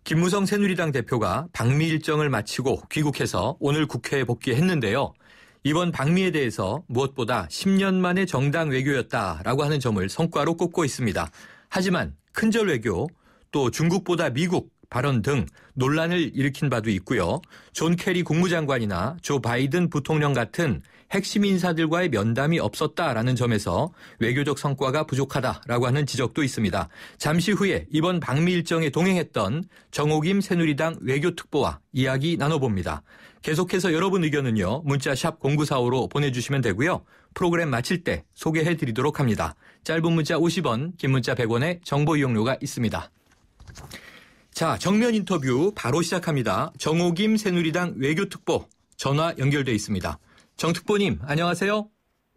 김무성 새누리당 대표가 방미 일정을 마치고 귀국해서 오늘 국회에 복귀했는데요. 이번 방미에 대해서 무엇보다 10년 만의 정당 외교였다라고 하는 점을 성과로 꼽고 있습니다. 하지만 큰절 외교, 또 중국보다 미국 발언 등 논란을 일으킨 바도 있고요. 존 케리 국무장관이나 조 바이든 부통령 같은 핵심 인사들과의 면담이 없었다라는 점에서 외교적 성과가 부족하다라고 하는 지적도 있습니다. 잠시 후에 이번 방미 일정에 동행했던 정옥임 새누리당 외교특보와 이야기 나눠봅니다. 계속해서 여러분 의견은요. 문자 샵 0945로 보내주시면 되고요. 프로그램 마칠 때 소개해드리도록 합니다. 짧은 문자 50원, 긴 문자 100원의 정보 이용료가 있습니다. 자, 정면 인터뷰 바로 시작합니다. 정옥임 새누리당 외교특보 전화 연결돼 있습니다. 정 특보님, 안녕하세요.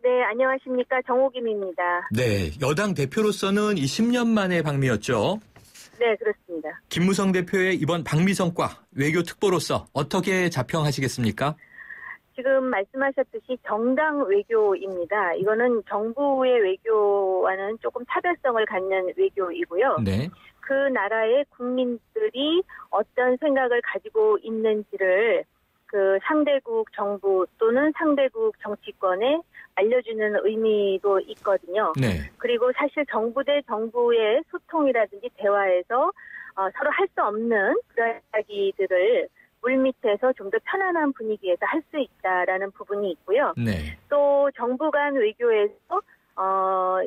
네, 안녕하십니까. 정옥임입니다. 네, 여당 대표로서는 이 10년 만의 방미였죠. 네, 그렇습니다. 김무성 대표의 이번 방미 성과 외교특보로서 어떻게 자평하시겠습니까? 지금 말씀하셨듯이 정당 외교입니다. 이거는 정부의 외교와는 조금 차별성을 갖는 외교이고요. 네. 그 나라의 국민들이 어떤 생각을 가지고 있는지를 그 상대국 정부 또는 상대국 정치권에 알려주는 의미도 있거든요. 네. 그리고 사실 정부 대 정부의 소통이라든지 대화에서 서로 할 수 없는 그런 이야기들을 물밑에서 좀 더 편안한 분위기에서 할 수 있다라는 부분이 있고요. 네. 또 정부 간 외교에서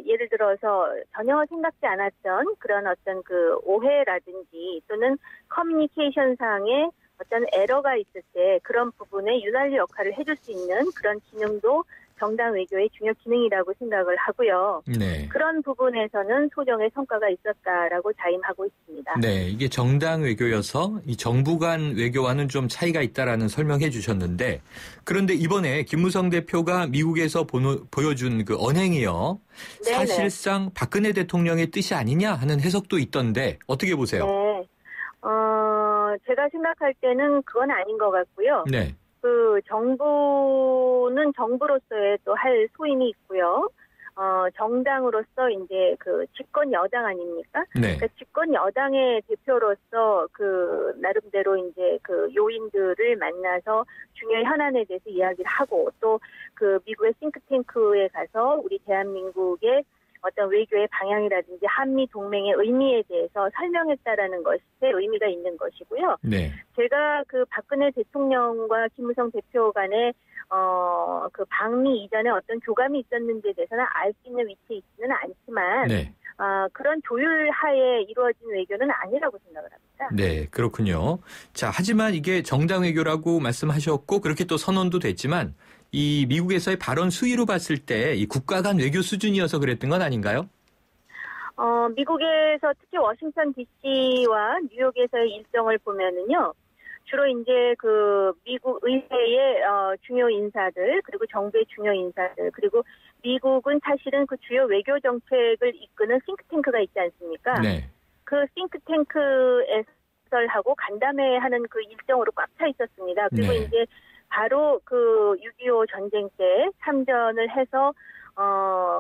예를 들어서 전혀 생각지 않았던 그런 어떤 그 오해라든지 또는 커뮤니케이션상의 어떤 에러가 있을 때 그런 부분에 유난히 역할을 해줄 수 있는 그런 기능도 정당 외교의 중요 기능이라고 생각을 하고요. 네. 그런 부분에서는 소정의 성과가 있었다라고 자임하고 있습니다. 네, 이게 정당 외교여서 이 정부 간 외교와는 좀 차이가 있다라는 설명해 주셨는데, 그런데 이번에 김무성 대표가 미국에서 보여준 그 언행이요. 네네. 사실상 박근혜 대통령의 뜻이 아니냐 하는 해석도 있던데 어떻게 보세요? 네. 제가 생각할 때는 그건 아닌 것 같고요. 네. 그 정부는 정부로서의 또 할 소임이 있고요. 정당으로서 이제 그 집권 여당 아닙니까? 네. 그러니까 집권 여당의 대표로서 그 나름대로 이제 그 요인들을 만나서 중요한 현안에 대해서 이야기를 하고 또 그 미국의 싱크탱크에 가서 우리 대한민국의 어떤 외교의 방향이라든지 한미 동맹의 의미에 대해서 설명했다라는 것에 의미가 있는 것이고요. 네. 제가 그 박근혜 대통령과 김무성 대표 간의 그 방미 이전에 어떤 교감이 있었는지에 대해서는 알 수 있는 위치에 있지는 않지만 네. 그런 조율하에 이루어진 외교는 아니라고 생각을 합니다. 네, 그렇군요. 자, 하지만 이게 정당 외교라고 말씀하셨고 그렇게 또 선언도 됐지만 이 미국에서의 발언 수위로 봤을 때 이 국가 간 외교 수준이어서 그랬던 건 아닌가요? 미국에서 특히 워싱턴 DC와 뉴욕에서의 일정을 보면은요. 주로 이제 그 미국 의회의 중요 인사들 그리고 정부의 중요 인사들 그리고 미국은 사실은 그 주요 외교 정책을 이끄는 싱크탱크가 있지 않습니까? 네. 그 싱크탱크에서 하고 간담회하는 그 일정으로 꽉 차 있었습니다. 그리고 네. 이제 바로 그 6.25 전쟁 때 참전을 해서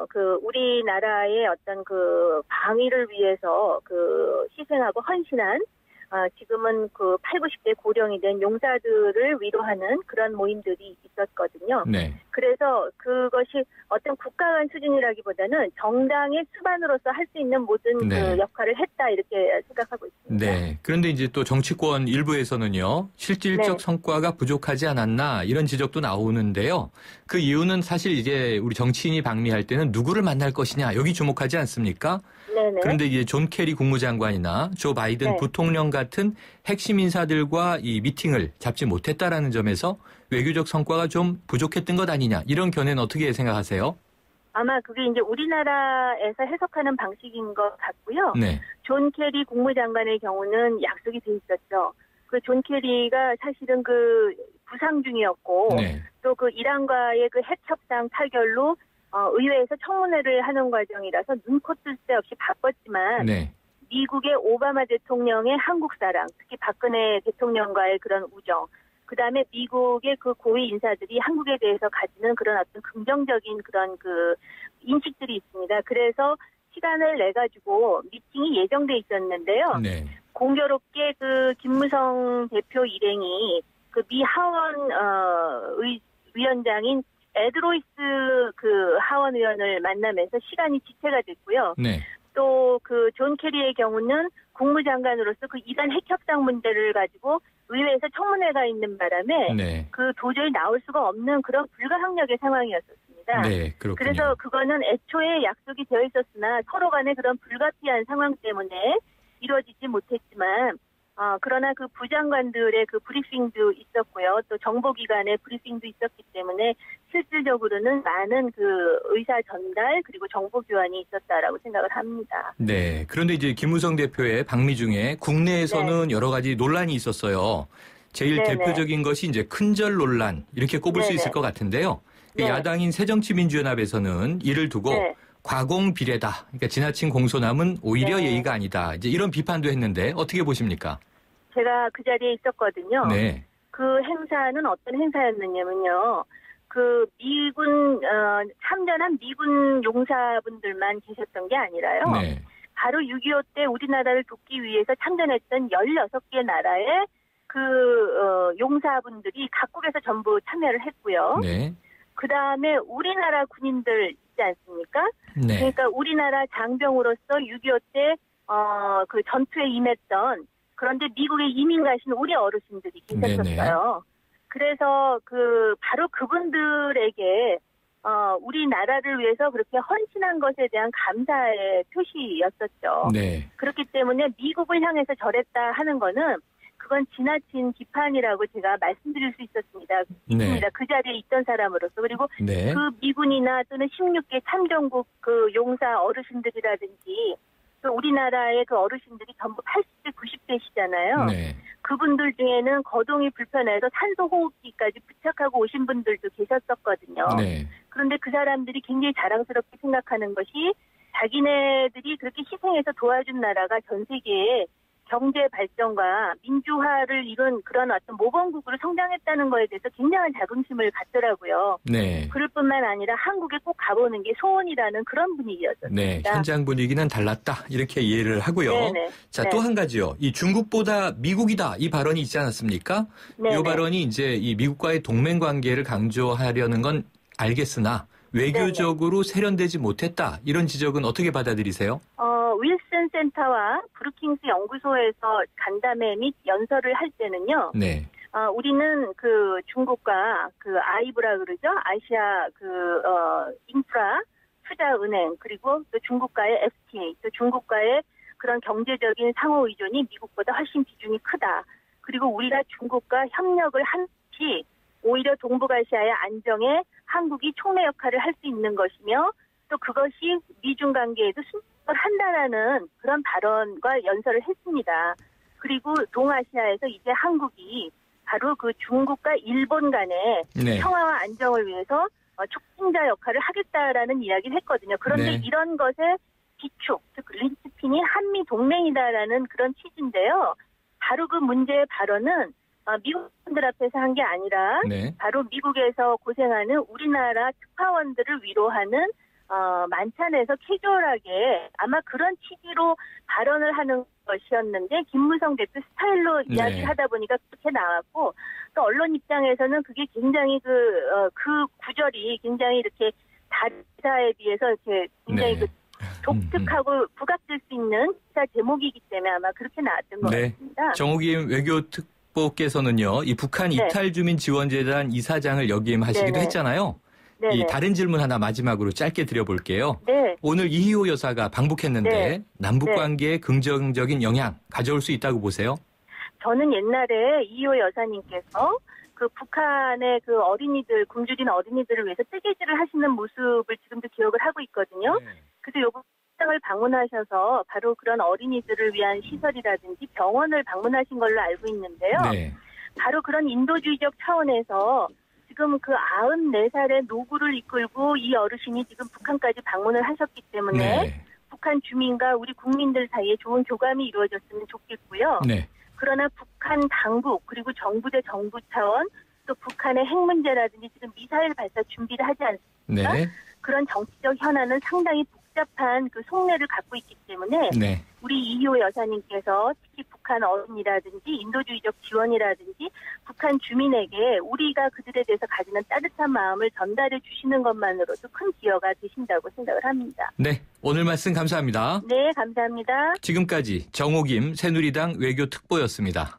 그 우리나라의 어떤 그 방위를 위해서 그 희생하고 헌신한 지금은 그 8, 90대 고령이 된 용사들을 위로하는 그런 모임들이 있었거든요. 네. 그래서 그것이 어떤 국가 간 수준이라기보다는 정당의 수반으로서 할 수 있는 모든 네. 그 역할을 했다 이렇게 생각하고 있습니다. 네. 그런데 이제 또 정치권 일부에서는요. 실질적 네. 성과가 부족하지 않았나 이런 지적도 나오는데요. 그 이유는 사실 이제 우리 정치인이 방미할 때는 누구를 만날 것이냐 여기 주목하지 않습니까? 네네. 그런데 이제 존 케리 국무장관이나 조 바이든 네. 부통령 같은 핵심 인사들과 이 미팅을 잡지 못했다라는 점에서 외교적 성과가 좀 부족했던 것 아니냐 이런 견해는 어떻게 생각하세요? 아마 그게 이제 우리나라에서 해석하는 방식인 것 같고요. 네. 존 케리 국무장관의 경우는 약속이 돼 있었죠. 그 존 케리가 사실은 그 부상 중이었고 네. 또 그 이란과의 그 핵 협상 타결로 의회에서 청문회를 하는 과정이라서 눈코 뜰 새 없이 바빴지만 네. 미국의 오바마 대통령의 한국 사랑, 특히 박근혜 대통령과의 그런 우정, 그다음에 미국의 그 고위 인사들이 한국에 대해서 가지는 그런 어떤 긍정적인 그런 그 인식들이 있습니다. 그래서 시간을 내 가지고 미팅이 예정돼 있었는데요. 네. 공교롭게 그 김무성 대표 일행이 그 미 하원 위원장인 에드로이스 그 하원 의원을 만나면서 시간이 지체가 됐고요. 네. 또 그 존 캐리의 경우는 국무장관으로서 그 이란 핵 협상 문제를 가지고 의회에서 청문회가 있는 바람에 네. 그 도저히 나올 수가 없는 그런 불가항력의 상황이었었습니다. 네, 그렇군요. 그래서 그거는 애초에 약속이 되어 있었으나 서로 간에 그런 불가피한 상황 때문에 이루어지지 못했지만 그러나 그 부장관들의 그 브리핑도 있었고요. 또 정보기관의 브리핑도 있었기 때문에 실질적으로는 많은 그 의사 전달 그리고 정보 교환이 있었다라고 생각을 합니다. 네. 그런데 이제 김무성 대표의 방미 중에 국내에서는 여러 가지 논란이 있었어요. 제일 대표적인 것이 이제 큰절 논란 이렇게 꼽을 수 있을 것 같은데요. 야당인 새정치민주연합에서는 이를 두고 과공 비례다. 그러니까 지나친 공소남은 오히려 예의가 아니다. 이제 이런 비판도 했는데 어떻게 보십니까? 제가 그 자리에 있었거든요. 네. 그 행사는 어떤 행사였느냐면요. 그 미군 참전한 미군 용사분들만 계셨던 게 아니라요. 네. 바로 6.25 때 우리나라를 돕기 위해서 참전했던 16개 나라의 그 용사분들이 각국에서 전부 참여를 했고요. 네. 그다음에 우리나라 군인들 있지 않습니까? 네. 그러니까 우리나라 장병으로서 6.25 때 그 전투에 임했던 그런데 미국에 이민 가신 우리 어르신들이 계셨었어요. 그래서 그 바로 그분들에게 우리나라를 위해서 그렇게 헌신한 것에 대한 감사의 표시였었죠. 네. 그렇기 때문에 미국을 향해서 절했다 하는 거는 그건 지나친 비판이라고 제가 말씀드릴 수 있었습니다. 네. 그 자리에 있던 사람으로서. 그리고 네. 그 미군이나 또는 16개 참전국 그 용사 어르신들이라든지 또 우리나라의 그 어르신들이 전부 80대, 90대시잖아요. 네. 그분들 중에는 거동이 불편해서 산소호흡기까지 부착하고 오신 분들도 계셨었거든요. 네. 그런데 그 사람들이 굉장히 자랑스럽게 생각하는 것이 자기네들이 그렇게 희생해서 도와준 나라가 전 세계에 경제 발전과 민주화를 이룬 그런 어떤 모범국으로 성장했다는 거에 대해서 굉장한 자긍심을 갖더라고요. 네. 그럴 뿐만 아니라 한국에 꼭 가보는 게 소원이라는 그런 분위기였습니다. 네. 현장 분위기는 달랐다. 이렇게 이해를 하고요. 네네. 자, 또 한 가지요. 이 중국보다 미국이다. 이 발언이 있지 않았습니까? 이 발언이 이제 이 미국과의 동맹 관계를 강조하려는 건 알겠으나 외교적으로 세련되지 못했다. 이런 지적은 어떻게 받아들이세요? 윌슨 센터와 브루킹스 연구소에서 간담회 및 연설을 할 때는요. 네. 우리는 그 중국과 그 아이브라 그러죠. 아시아 그 인프라 투자은행 그리고 또 중국과의 FTA 또 중국과의 그런 경제적인 상호 의존이 미국보다 훨씬 비중이 크다. 그리고 우리가 중국과 협력을 한 것이 오히려 동북아시아의 안정에 한국이 촉매 역할을 할 수 있는 것이며 또 그것이 미중 관계에도 순응을 한다라는 그런 발언과 연설을 했습니다. 그리고 동아시아에서 이제 한국이 바로 그 중국과 일본 간의 평화와 안정을 위해서 촉진자 역할을 하겠다라는 이야기를 했거든요. 그런데 이런 것의 기축, 즉 린치핀이 한미 동맹이다라는 그런 취지인데요. 바로 그 문제의 발언은 미국 분들 앞에서 한 게 아니라 바로 미국에서 고생하는 우리나라 특파원들을 위로하는 만찬에서 캐주얼하게 아마 그런 취지로 발언을 하는 것이었는데 김무성 대표 스타일로 이야기를 하다 보니까 그렇게 나왔고 또 언론 입장에서는 그게 굉장히 그 구절이 굉장히 이렇게 다른 기사에 비해서 이렇게 굉장히 그 독특하고 부각될 수 있는 기사 제목이기 때문에 아마 그렇게 나왔던 것 같습니다. 정옥임 외교특보께서는요, 이 북한 이탈 주민 지원재단 이사장을 역임하시기도 했잖아요. 이 다른 질문 하나 마지막으로 짧게 드려볼게요. 오늘 이희호 여사가 방북했는데 남북 관계에 긍정적인 영향 가져올 수 있다고 보세요? 저는 옛날에 이희호 여사님께서 그 북한의 그 어린이들, 굶주린 어린이들을 위해서 뜨개질을 하시는 모습을 지금도 기억을 하고 있거든요. 그래서 요번 식당을 방문하셔서 바로 그런 어린이들을 위한 시설이라든지 병원을 방문하신 걸로 알고 있는데요. 바로 그런 인도주의적 차원에서 지금 그 94살의 노구를 이끌고 이 어르신이 지금 북한까지 방문을 하셨기 때문에 북한 주민과 우리 국민들 사이에 좋은 교감이 이루어졌으면 좋겠고요. 그러나 북한 당국 그리고 정부 대 정부 차원 또 북한의 핵 문제라든지 지금 미사일 발사 준비를 하지 않습니까? 그런 정치적 현안은 상당히 복잡한 그 속내를 갖고 있기 때문에 우리 이희호 여사님께서 특히 북한 북한 어린이라든지 인도주의적 지원이라든지 북한 주민에게 우리가 그들에 대해서 가지는 따뜻한 마음을 전달해 주시는 것만으로도 큰 기여가 되신다고 생각을 합니다. 네, 오늘 말씀 감사합니다. 네, 감사합니다. 지금까지 정호김 새누리당 외교특보였습니다.